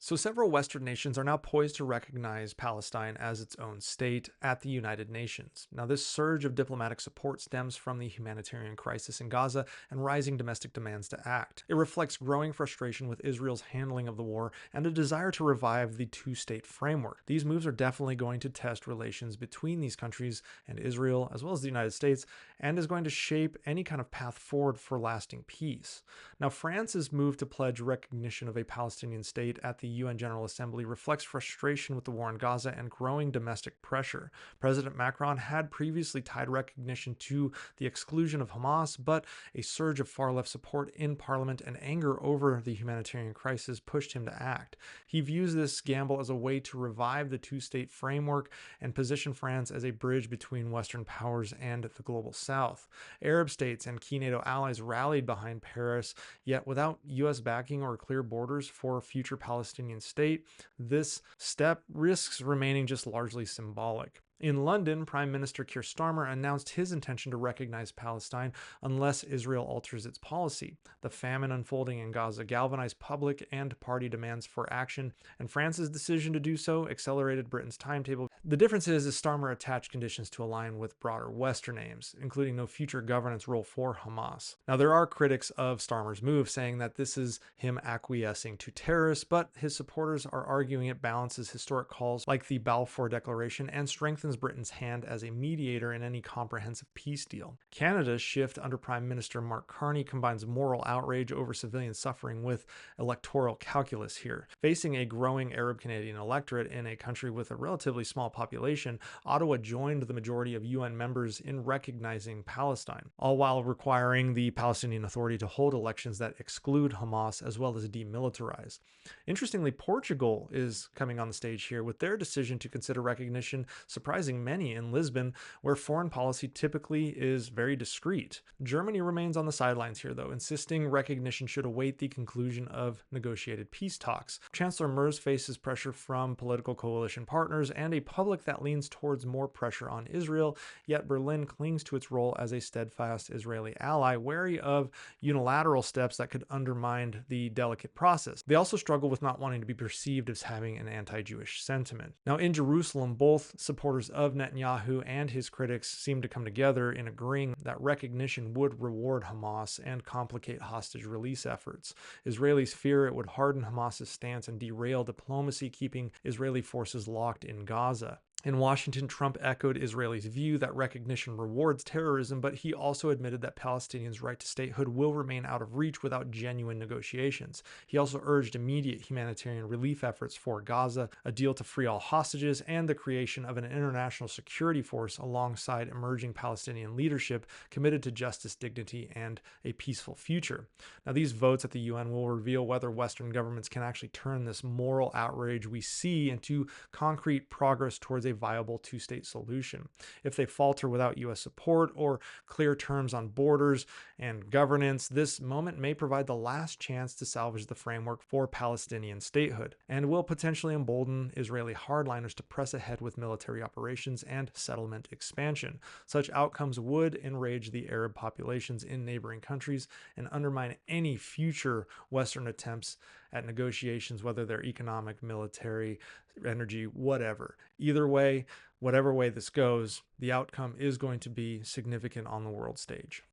So, several Western nations are now poised to recognize Palestine as its own state at the United Nations. Now, this surge of diplomatic support stems from the humanitarian crisis in Gaza and rising domestic demands to act. It reflects growing frustration with Israel's handling of the war and a desire to revive the two state framework. These moves are definitely going to test relations between these countries and Israel, as well as the United States, and is going to shape any kind of path forward for lasting peace. Now, France's move to pledge recognition of a Palestinian state at the UN General Assembly reflects frustration with the war in Gaza and growing domestic pressure. President Macron had previously tied recognition to the exclusion of Hamas, but a surge of far left support in parliament and anger over the humanitarian crisis pushed him to act. He views this gamble as a way to revive the two state framework and position France as a bridge between Western powers and the global South. Arab states and key NATO allies rallied behind Paris, yet without U.S. backing or clear borders for a future Palestinian state, this step risks remaining just largely symbolic. In London, Prime Minister Keir Starmer announced his intention to recognize Palestine unless Israel alters its policy. The famine unfolding in Gaza galvanized public and party demands for action, and France's decision to do so accelerated Britain's timetable. The difference is Starmer attached conditions to align with broader Western aims, including no future governance role for Hamas. Now, there are critics of Starmer's move, saying that this is him acquiescing to terrorists, but his supporters are arguing it balances historic calls like the Balfour Declaration and strengthens Britain's hand as a mediator in any comprehensive peace deal. Canada's shift under Prime Minister Mark Carney combines moral outrage over civilian suffering with electoral calculus here. Facing a growing Arab Canadian electorate in a country with a relatively small population, Ottawa joined the majority of UN members in recognizing Palestine, all while requiring the Palestinian Authority to hold elections that exclude Hamas as well as demilitarize. Interestingly, Portugal is coming on the stage here with their decision to consider recognition surprising many in Lisbon, where foreign policy typically is very discreet. Germany remains on the sidelines here, though, insisting recognition should await the conclusion of negotiated peace talks. Chancellor Merz faces pressure from political coalition partners and a public that leans towards more pressure on Israel, yet Berlin clings to its role as a steadfast Israeli ally, wary of unilateral steps that could undermine the delicate process. They also struggle with not wanting to be perceived as having an anti-Jewish sentiment. Now, in Jerusalem, both supporters of Netanyahu and his critics seem to come together in agreeing that recognition would reward Hamas and complicate hostage release efforts. Israelis fear it would harden Hamas's stance and derail diplomacy, keeping Israeli forces locked in Gaza. In Washington, Trump echoed Israelis' view that recognition rewards terrorism, but he also admitted that Palestinians' right to statehood will remain out of reach without genuine negotiations. He also urged immediate humanitarian relief efforts for Gaza, a deal to free all hostages, and the creation of an international security force alongside emerging Palestinian leadership committed to justice, dignity, and a peaceful future. Now, these votes at the UN will reveal whether Western governments can actually turn this moral outrage we see into concrete progress towards a viable two-state solution. If they falter without U.S. support or clear terms on borders and governance, this moment may provide the last chance to salvage the framework for Palestinian statehood, and will potentially embolden Israeli hardliners to press ahead with military operations and settlement expansion. Such outcomes would enrage the Arab populations in neighboring countries and undermine any future Western attempts at negotiations, whether they're economic, military, energy, whatever. Either way, whatever way this goes, the outcome is going to be significant on the world stage.